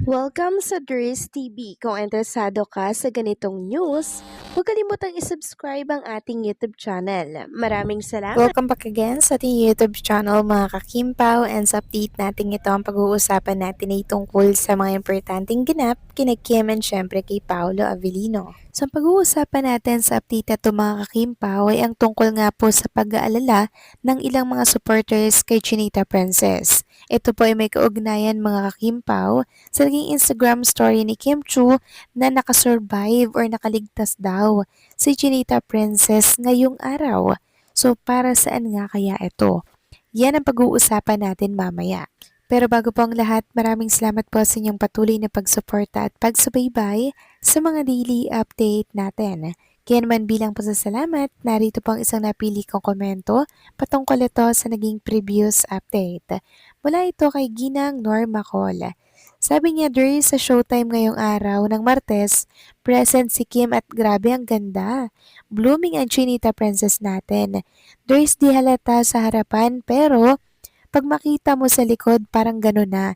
Welcome sa Dries TV. Kung interesado ka sa ganitong news, huwag kalimutang isubscribe ang ating YouTube channel. Maraming salamat! Welcome back again sa ating YouTube channel mga kakimpaw, and sa update natin ito ang pag-uusapan natin ay tungkol sa mga importanteng ganap kina Kim and syempre kay Paolo Avellino. So ang pag-uusapan natin sa update na ito mga kakimpaw ay ang tungkol nga po sa pag-aalala ng ilang mga supporters kay Chinita Princess. Ito po ay may kaugnayan mga kakimpaw sa naging Instagram story ni Kim Chu na nakasurvive or nakaligtas daw si Chinita Princess ngayong araw. So para saan nga kaya ito? Yan ang pag-uusapan natin mamaya. Pero bago po ang lahat, maraming salamat po sa inyong patuloy na pagsuporta at pagsubaybay sa mga daily update natin. Kaya naman bilang pasasalamat, narito po ang isang napili kong komento patungkol ito sa naging previous update. Mula ito kay Ginang Norma Cole. Sabi niya, during sa showtime ngayong araw ng Martes, present si Kim at grabe ang ganda. Blooming ang Chinita Princess natin. There's di halata sa harapan pero pag makita mo sa likod parang gano'n na.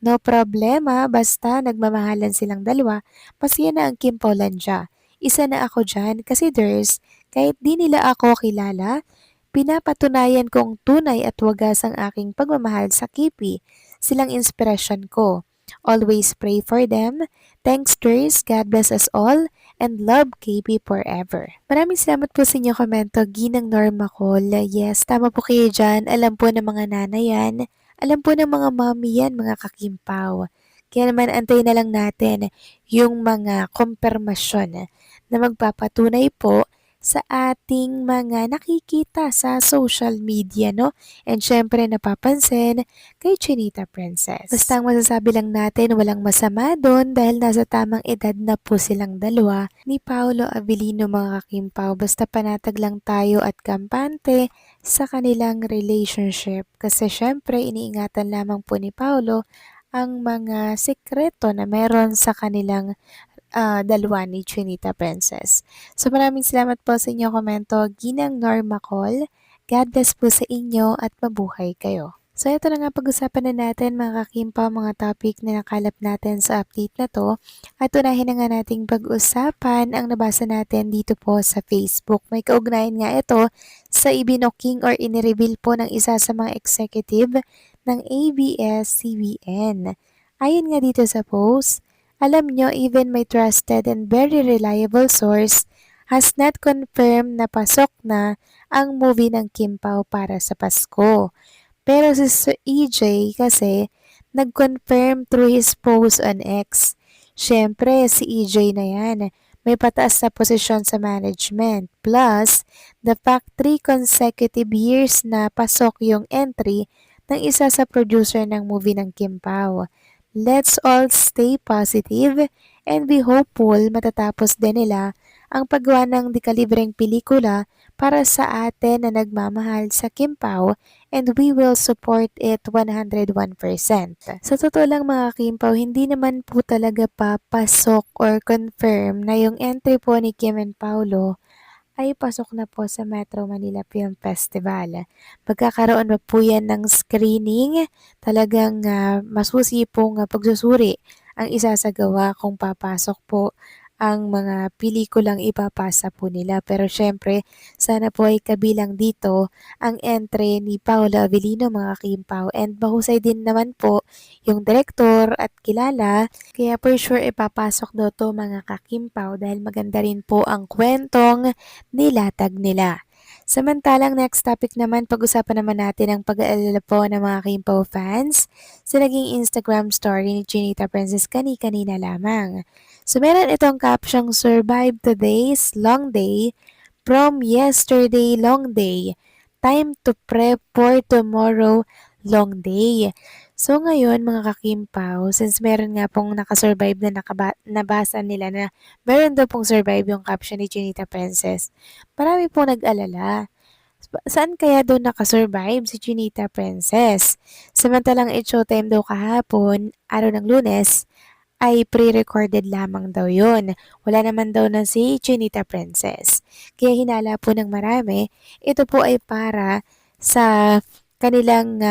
No problema, basta nagmamahalan silang dalawa, masaya na ang Kim Paulandia. Isa na ako dyan kasi there's, kahit di nila ako kilala, pinapatunayan kong tunay at wagas ang aking pagmamahal sa Kipi. Silang inspirasyon ko. Always pray for them. Thanks, Durs. God bless us all. And love KB forever. Maraming salamat po sa inyong komento, Ginang Norma Cole. Yes, tama po kayo dyan. Alam po ng mga nanay yan. Alam po ng mga mami yan, mga kakimpaw. Kaya naman antayin na lang natin yung mga kumpirmasyon na magpapatunay po sa ating mga nakikita sa social media, no? And syempre napapansin kay Chinita Princess. Basta ang masasabi lang natin, walang masama doon dahil nasa tamang edad na po silang dalawa ni Paolo Avellino mga kakimpaw. Basta panatag lang tayo at kampante sa kanilang relationship kasi syempre iniingatan lamang po ni Paolo ang mga sekreto na meron sa kanilang dalawa ni Chinita Princess. So maraming salamat po sa inyong komento, Ginang Norma Cole. God bless po sa inyo at mabuhay kayo. So ito na nga pag-usapan na natin mga kakimpa, mga topic na nakalap natin sa update na to. At unahin na nga nating pag-usapan ang nabasa natin dito po sa Facebook. May kaugnayan nga ito sa ibinoking or inireveal po ng isa sa mga executive ng ABS-CBN. Ayon nga dito sa post, alam nyo, even my trusted and very reliable source has not confirmed na pasok na ang movie ng Kim Pao para sa Pasko. Pero si Sir EJ kasi nag-confirm through his post on X. Siyempre, si EJ na yan. May pataas na posisyon sa management. Plus, the fact 3 consecutive years na pasok yung entry ng isa sa producer ng movie ng Kim Pao. Let's all stay positive and be hopeful matatapos din nila ang paggawa ng dekalibreng pelikula para sa atin na nagmamahal sa Kim Pao, and we will support it 101%. Sa totoo lang mga Kim Pao, hindi naman po talaga papasok or confirm na yung entry po ni Kim and Paolo ay pasok na po sa Metro Manila Film Festival. Magkakaroon na po yan ng screening, talagang masusi pong pagsusuri ang isasagawa kung papasok po ang mga pelikulang ipapasa po nila. Pero syempre, sana po ay kabilang dito ang entry ni Paolo Avellino mga Kimpaw. And mahusay din naman po yung direktor at kilala. Kaya for sure ipapasok daw to mga kakimpaw dahil maganda rin po ang kwentong nilatag nila. Samantalang next topic naman, pag-usapan naman natin ang pag-aalala po ng mga Kimpaw fans sa naging Instagram story ni Chinita Princess kani-kanina lamang. So meron itong caption, survive today's long day from yesterday long day. Time to prep for tomorrow long day. So ngayon mga kakimpaw, since meron nga pong nakasurvive na nabasa nila na meron daw pong survive yung caption ni Chinita Princess, marami pong nag-alala. Saan kaya daw nakasurvive si Chinita Princess? Samantalang showtime daw kahapon, araw ng Lunes, ay pre-recorded lamang daw yun. Wala naman daw na si Chinita Princess. Kaya hinala po ng marami, ito po ay para sa kanilang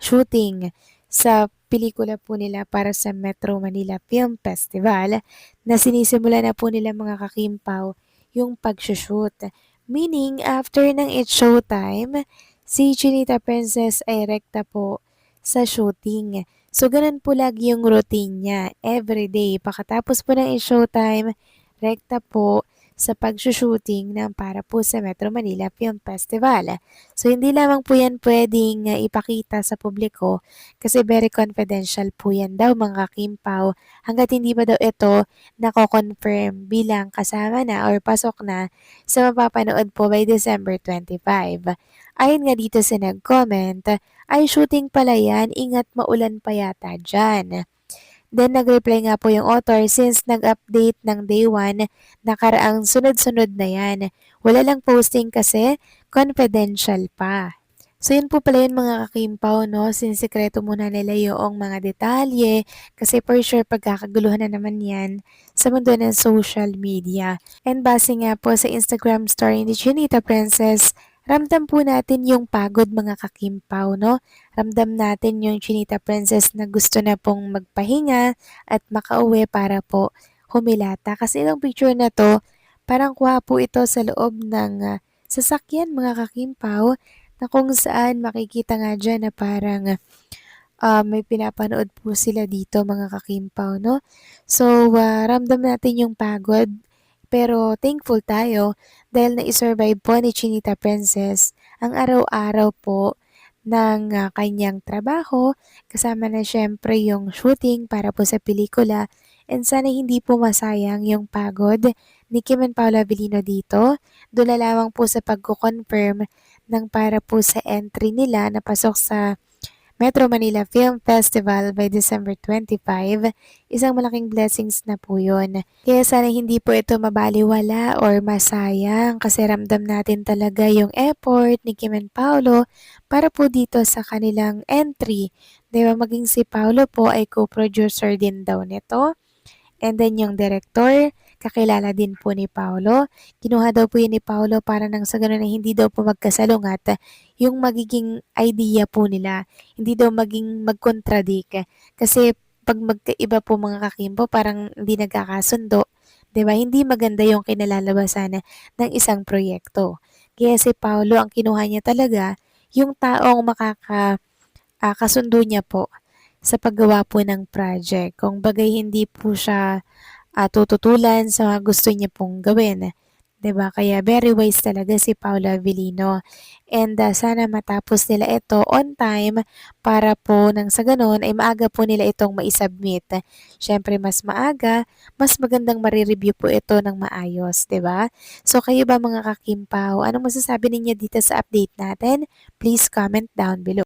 shooting sa pelikula po nila para sa Metro Manila Film Festival na sinisimula na po nila mga kakimpaw yung pagsushoot. Meaning, after ng It's Showtime, si Chinita Princess ay rekta po sa shooting. So, ganun po lagi yung routine niya everyday. Pagkatapos po ng It's Showtime, rekta po sa pagsushooting ng para po sa Metro Manila Film Festival. So, hindi lamang po yan pwedeng ipakita sa publiko kasi very confidential po yan daw mga kakimpaw hanggat hindi pa daw ito nako-confirm bilang kasama na or pasok na sa mapapanood po by December 25. Ayon nga dito sa nag-comment, ay shooting pala yan, ingat maulan pa yata dyan. Then nag-reply nga po yung author since nag-update ng day 1, nakaraang sunod-sunod na yan. Wala lang posting kasi confidential pa. So yun po pala yun mga kakimpaw, no? Sinisikreto muna nila yung mga detalye kasi for sure pagkakaguluhan na naman yan sa mundo ng social media. And base nga po sa Instagram story ni Chinita Princess, ramdam po natin yung pagod mga kakimpaw, no? Ramdam natin yung Chinita Princess na gusto na pong magpahinga at makauwi para po humilata. Kasi itong picture na to, parang kuha po ito sa loob ng sasakyan mga kakimpaw na kung saan makikita nga dyan na parang may pinapanood po sila dito mga kakimpaw, no? So, ramdam natin yung pagod pero thankful tayo dahil na-survive po ni Chinita Princess ang araw-araw po ng kanyang trabaho, kasama na syempre yung shooting para po sa pelikula and sana hindi po masayang yung pagod ni Kim and Paula Avellino dito. Doon na lamang po sa pagko-confirm ng para po sa entry nila na pasok sa Metro Manila Film Festival by December 25, isang malaking blessings na po yun. Kaya sana hindi po ito mabaliwala or masayang kasi ramdam natin talaga yung effort ni Kim and Paolo para po dito sa kanilang entry. Diba maging si Paolo po ay co-producer din daw nito. And then yung director, kakilala din po ni Paolo. Kinuha daw po yun ni Paolo para nang sa ganun na hindi daw po magkasalungat yung magiging idea po nila. Hindi daw maging mag-contradict. Kasi pag magkaiba po mga kakimbo, parang hindi nagkakasundo. 'Di ba? Hindi maganda yung kinalalabasan ng isang proyekto. Kaya si Paolo, ang kinuha niya talaga, yung taong kasundo niya po sa paggawa po ng project. Kung bagay hindi po siya tututulan sa mga gusto niya pong gawin. 'Di ba? Kaya very wise talaga si Paula Avellino. And sana matapos nila ito on time para po nang sa ganun ay maaga po nila itong maisubmit. Siyempre mas maaga, mas magandang marireview po ito ng maayos, 'di ba? So kayo ba mga kakimpaw, anong masasabi ninyo dito sa update natin? Please comment down below.